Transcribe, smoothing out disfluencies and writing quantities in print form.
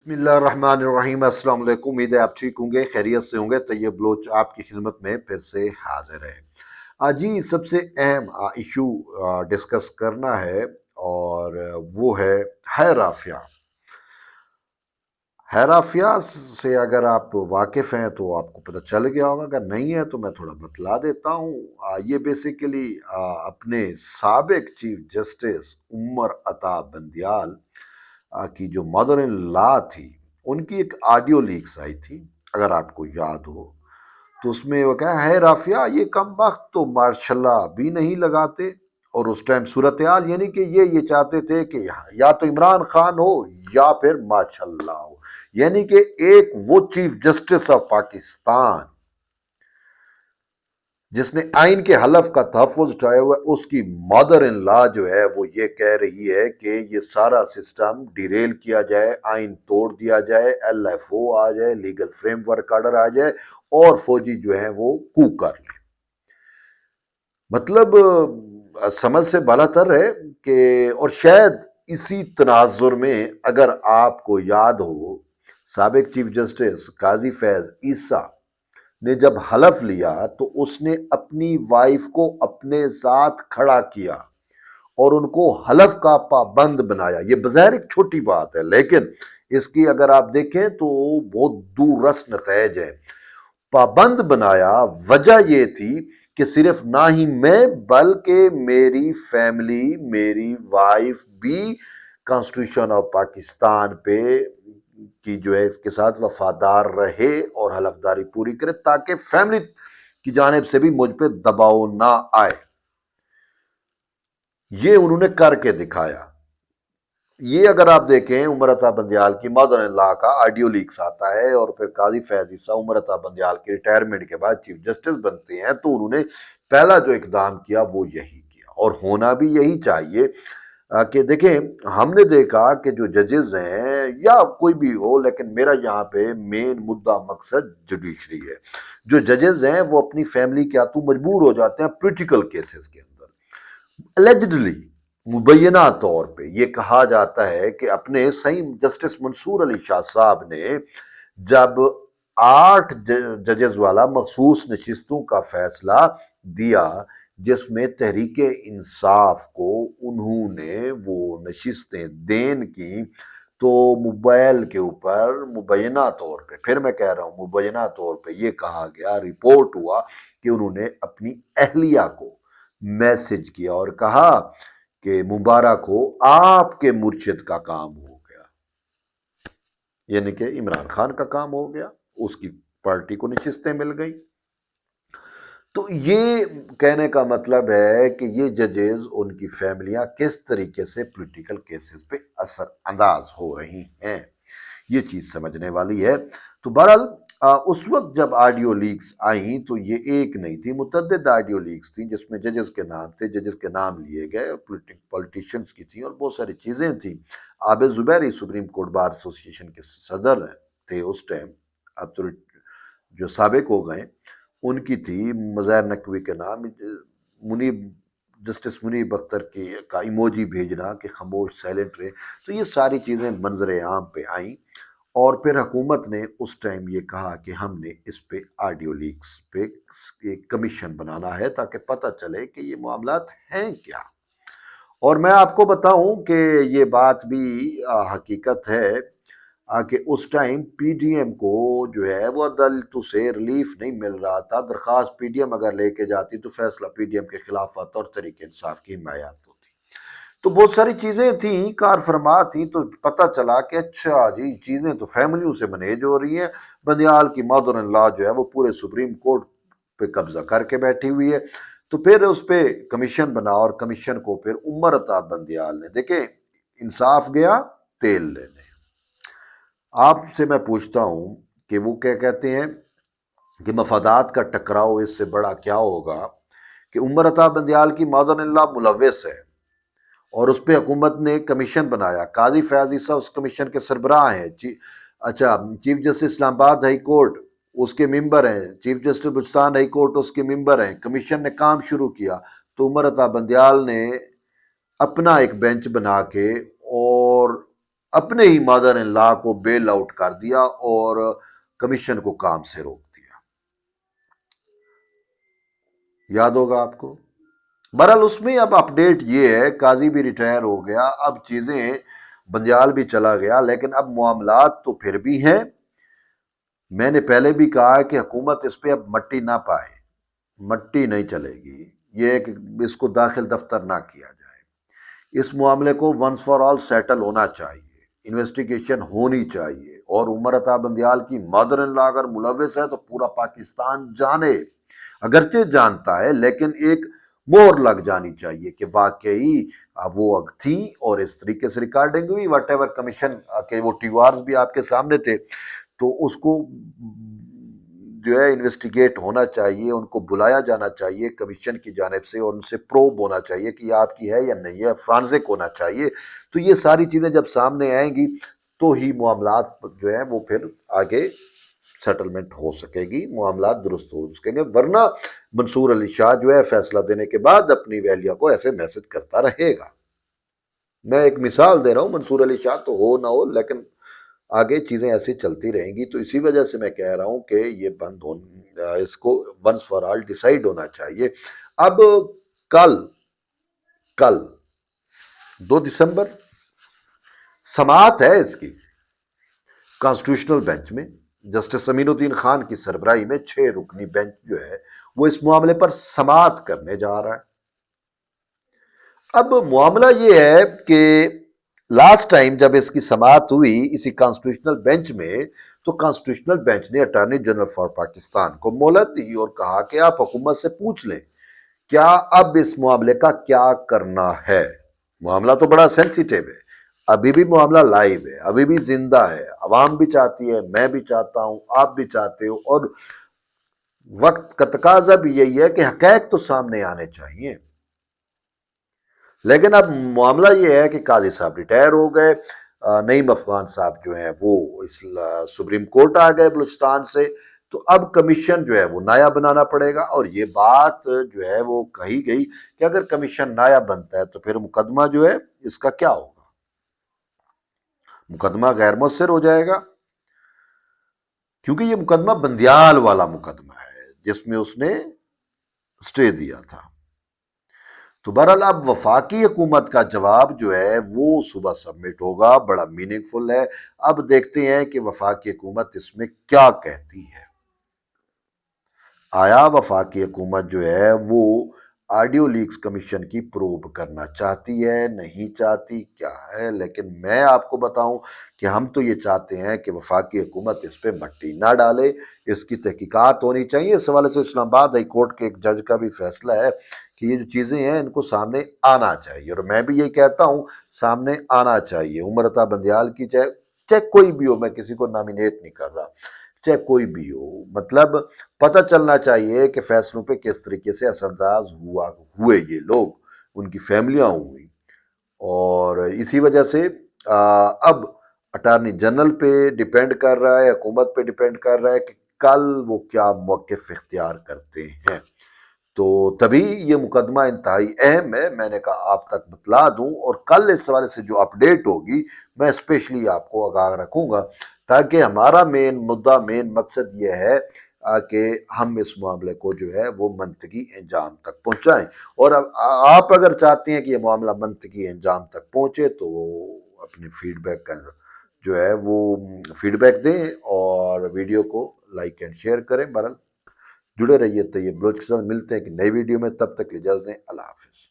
बिस्मिल्लाहिर्रहमानिर्रहीम। अस्सलाम वालेकुम। उम्मीद है आप ठीक होंगे, खैरियत से होंगे। तैयब बलोच आपकी खिदमत में फिर से हाजिर है। आज ही सबसे अहम इशू डिस्कस करना है और वो है राफिया। हैराफिया से अगर आप वाकिफ़ हैं तो आपको पता चल गया होगा, अगर नहीं है तो मैं थोड़ा बतला देता हूँ। ये बेसिकली अपने साबिक चीफ जस्टिस उमर अता बंदियाल की जो मदर इन लॉ थी, उनकी एक ऑडियो लीक्स आई थी, अगर आपको याद हो। तो उसमें वो क्या है, राफिया ये कम वक्त तो मार्शल्लाह भी नहीं लगाते। और उस टाइम सूरत हाल यानी कि ये चाहते थे कि या तो इमरान खान हो या फिर मार्शल्लाह हो, यानी कि एक वो चीफ जस्टिस ऑफ पाकिस्तान जिसने आइन के हलफ का तहफ़्फ़ुज़ उठाया हुआ है, उसकी मदर इन लॉ जो है वो ये कह रही है कि ये सारा सिस्टम डिरेल किया जाए, आइन तोड़ दिया जाए, LFO आ जाए, लीगल फ्रेमवर्क आर्डर आ जाए और फौजी जो है वो कू कर ले। मतलब समझ से बालातर है कि, और शायद इसी तनाजुर में अगर आपको याद हो, साबिक चीफ जस्टिस काजी फैज ईसा ने जब हलफ लिया तो उसने अपनी वाइफ को अपने साथ खड़ा किया और उनको हलफ का पाबंद बनाया। ये बज़ाहिर एक छोटी बात है, लेकिन इसकी अगर आप देखें तो बहुत दूररस नतीजे है। पाबंद बनाया, वजह यह थी कि सिर्फ ना ही मैं बल्कि मेरी फैमिली, मेरी वाइफ भी कॉन्स्टिट्यूशन ऑफ पाकिस्तान पे की जो है इसके साथ वफादार रहे और हलफदारी पूरी करे, ताकि फैमिली की जानिब से भी मुझ पे दबाव ना आए। ये उन्होंने करके दिखाया। ये अगर आप देखें, उमर अता बंदियाल की मदर इन लॉ का ऑडियो लीक्स आता है और फिर काजी फैज ईसा उमर अता बंदियाल के रिटायरमेंट के बाद चीफ जस्टिस बनते हैं, तो उन्होंने पहला जो इकदाम किया वो यही किया और होना भी यही चाहिए। कि देखें, हमने देखा कि जो जजेस हैं या कोई भी हो, लेकिन मेरा यहाँ पे मेन मुद्दा मकसद जुडिशरी है। जो जजेस हैं वो अपनी फैमिली के हाथों मजबूर हो जाते हैं पॉलिटिकल केसेस के अंदर। एलिजिडली मुबैना तौर पे ये कहा जाता है कि अपने सही जस्टिस मंसूर अली शाह साहब ने जब 8 जजेस वाला मखसूस नशिस्तों का फैसला दिया, जिसमें तहरीक इंसाफ को उन्होंने वो नशिस्तें देन की, तो मोबाइल के ऊपर मुबैना तौर पे, फिर मैं कह रहा हूं मुबैना तौर पे, ये कहा गया, रिपोर्ट हुआ कि उन्होंने अपनी अहलिया को मैसेज किया और कहा कि मुबारक हो, आपके मुर्शिद का काम हो गया, यानी कि इमरान खान का काम हो गया, उसकी पार्टी को नशिस्तें मिल गई। तो ये कहने का मतलब है कि ये जजेस, उनकी फैमिलियां किस तरीके से पॉलिटिकल केसेस पे असर अंदाज हो रही हैं, ये चीज समझने वाली है। तो बहरहाल उस वक्त जब ऑडियो लीक्स आई तो ये एक नहीं थी, मुतअद्दिद ऑडियो लीक्स थी, जिसमें जजेस के नाम थे, जजेस के नाम लिए गए, पॉलिटिशियंस की थी और बहुत सारी चीजें थी। Abid Zubairi supreme court bar association के सदर थे उस टाइम, अब तो जो साबिक हो गए, उनकी थी। मज़ार नकवी के नाम, मुनीब, जस्टिस मुनीब अख्तर की का इमोजी भेजना कि खामोश, साइलेंट रहे। तो ये सारी चीज़ें मंजर आम पे आई और फिर हुकूमत ने उस टाइम ये कहा कि हमने इस पे ऑडियो लीक्स पे एक कमीशन बनाना है ताकि पता चले कि ये मामलात हैं क्या। और मैं आपको बताऊं कि ये बात भी हकीकत है कि उस टाइम पीडीएम को जो है वो अदालतों से रिलीफ नहीं मिल रहा था। दरख्वास्त पीडीएम अगर लेके जाती तो फैसला पीडीएम के खिलाफ आता और तरीके इंसाफ की हिमायत होती। तो बहुत सारी चीजें थी, कार फरमा थी। तो पता चला कि अच्छा जी, चीजें तो फैमिलियों से मैनेज हो रही हैं। बंदियाल की मदर इन लॉ जो है वो पूरे सुप्रीम कोर्ट पे कब्जा करके बैठी हुई है। तो फिर उस पे कमीशन बना और कमीशन को फिर उमर अता बंदियाल ने, देखे इंसाफ गया तेल लेने। आपसे मैं पूछता हूं कि वो क्या कहते हैं कि मफादात का टकराव इससे बड़ा क्या होगा कि उमर अता बंदियाल की मदर इन लॉ मुलव्विस है और उस पर हुकूमत ने कमीशन बनाया। काजी फैज ईसा उस कमीशन के सरबराह हैं। अच्छा, chief justice Islamabad high court उसके मेंबर हैं, chief justice Balochistan high court उसके मेंबर हैं। कमीशन ने काम शुरू किया तो उमर अता बंदियाल ने अपना एक बेंच बना के और अपने ही मदर इन लॉ को बेल आउट कर दिया और कमीशन को काम से रोक दिया। याद होगा आपको। बहरहाल उसमें अब अपडेट ये है, काजी भी रिटायर हो गया, अब चीजें, बंदियाल भी चला गया, लेकिन अब मामलात तो फिर भी हैं। मैंने पहले भी कहा कि हुकूमत इस पे अब मट्टी ना पाए, मट्टी नहीं चलेगी। ये एक, इसको दाखिल दफ्तर ना किया जाए। इस मामले को वंस फॉर ऑल सेटल होना चाहिए, इन्वेस्टिगेशन होनी चाहिए, और उमर अता बंदियाल की मदर इन लॉ अगर मुलविस है तो पूरा पाकिस्तान जाने, अगरचे जानता है, लेकिन एक मोहर लग जानी चाहिए कि वाकई वो थी, और इस तरीके से रिकॉर्डिंग हुई। वट एवर कमीशन के वो टीवार्स भी आपके सामने थे, तो उसको जो है इन्वेस्टिगेट होना चाहिए, उनको बुलाया जाना चाहिए कमीशन की जानिब से, और उनसे प्रोब होना चाहिए कि आपकी है या नहीं है, फ्रांसिक होना चाहिए। तो ये सारी चीज़ें जब सामने आएंगी तो ही मामलात जो है वो फिर आगे सेटलमेंट हो सकेगी, मामलात दुरुस्त हो सकेंगे। वरना मंसूर अली शाह जो है फैसला देने के बाद अपनी वैलिया को ऐसे मैसेज करता रहेगा। मैं एक मिसाल दे रहा हूँ, मंसूर अली शाह तो हो ना हो, लेकिन आगे चीजें ऐसी चलती रहेंगी। तो इसी वजह से मैं कह रहा हूं कि ये बंद हो, इसको वंस फॉर ऑल डिसाइड होना चाहिए। अब कल कल 2 दिसंबर समाअत है इसकी कॉन्स्टिट्यूशनल बेंच में। जस्टिस अमीनुद्दीन खान की सरबराही में 6 रुकनी बेंच जो है वो इस मामले पर समाअत करने जा रहा है। अब मामला ये है कि लास्ट टाइम जब इसकी समाअत हुई इसी कॉन्स्टिट्यूशनल बेंच में, तो कॉन्स्टिट्यूशनल बेंच ने अटॉर्नी जनरल फॉर पाकिस्तान को मोहलत दी और कहा कि आप हुकूमत से पूछ लें क्या अब इस मामले का क्या करना है। मामला तो बड़ा सेंसिटिव है, अभी भी मामला लाइव है, अभी भी जिंदा है, अवाम भी चाहती है, मैं भी चाहता हूं, आप भी चाहते हो, और वक्त का तकाजा भी यही है कि हकैक तो सामने आने चाहिए। लेकिन अब मामला ये है कि काजी साहब रिटायर हो गए, नईम अफगान साहब जो हैं वो इस सुप्रीम कोर्ट आ गए बलूचिस्तान से, तो अब कमीशन जो है वो नया बनाना पड़ेगा। और ये बात जो है वो कही गई कि अगर कमीशन नया बनता है तो फिर मुकदमा जो है इसका क्या होगा, मुकदमा गैर मुअस्सर हो जाएगा, क्योंकि ये मुकदमा बंदियाल वाला मुकदमा है जिसमें उसने स्टे दिया था। तो बहरहाल अब वफाकी हुकूमत का जवाब जो है वो सुबह सबमिट होगा, बड़ा मीनिंगफुल है। अब देखते हैं कि वफाकी हुकूमत इसमें क्या कहती है। आया वफाकी हुकूमत जो है वो ऑडियो लीक्स कमीशन की प्रोब करना चाहती है, नहीं चाहती, क्या है। लेकिन मैं आपको बताऊं कि हम तो ये चाहते हैं कि वफाकी हुकूमत इस पर मट्टी ना डाले, इसकी तहकीकात होनी चाहिए। इस हवाले से इस्लामाबाद हाई कोर्ट के एक जज का भी फैसला है कि ये जो चीज़ें हैं इनको सामने आना चाहिए, और मैं भी यही कहता हूँ सामने आना चाहिए। उमर अता बंदियाल की चाहे चाहे कोई भी हो, मैं किसी को नॉमिनेट नहीं कर रहा, चाहे कोई भी हो, मतलब पता चलना चाहिए कि फैसलों पे किस तरीके से असरअंदाज हुए ये लोग, उनकी फैमिलियां हुई। और इसी वजह से अब अटॉर्नी जनरल पे डिपेंड कर रहा है, हुकूमत पे डिपेंड कर रहा है कि कल वो क्या मौक़िफ़ इख्तियार करते हैं। तो तभी ये मुकदमा इंतहाई अहम है, मैंने कहा आप तक बतला दूं, और कल इस हवाले से जो अपडेट होगी मैं स्पेशली आपको आगाह रखूंगा, ताकि हमारा मेन मुद्दा, मेन मकसद ये है कि हम इस मामले को जो है वो मंतकी अंजाम तक पहुंचाएं। और अब आप अगर चाहते हैं कि ये मामला मंतकी अंजाम तक पहुंचे तो अपने फीडबैक का जो है वो फीडबैक दें, और वीडियो को लाइक एंड शेयर करें। बहरहाल जुड़े रहिए। तो ये बलोच के साथ मिलते हैं कि नई वीडियो में, तब तक इजाज़त दें। अल्लाह हाफिज़।